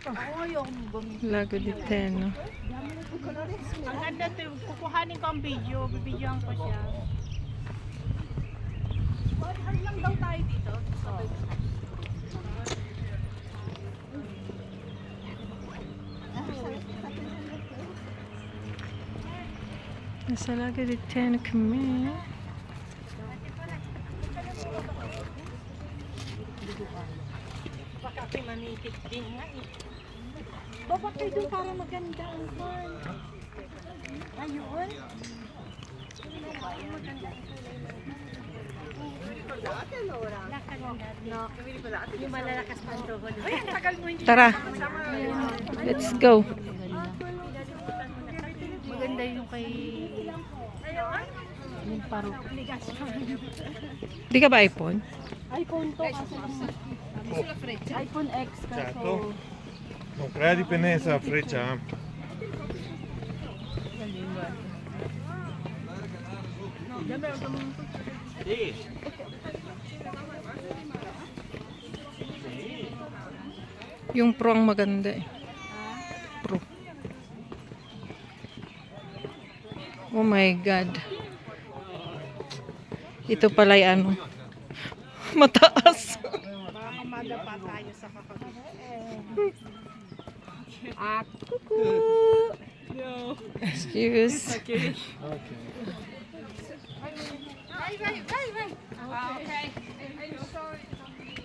Lago di Teno. Ang ganda to, kukuhanin ko ang video, bibidyoan ko siya. Lang daw tayo dito. Nasa Lago di Teno kami. Baka kayo manitik din nga eh. Baba kayo doon para maganda ang farm. Ayun. Yung malalakas pa ang tuhod. Ay, ang tagal mo hindi. Tara. Let's go. Maganda yung kay... Yung parok. Di ka ba iPhone? iPhone to kasi iPhone X kaso. Non crea di penesa freccia. Yung Pro ang maganda eh. Pro. Oh my God. Ito pala ay ano. Mataas. Baka madapa tayo sa kakabit. Excuse. Okay. Okay. I'm sorry.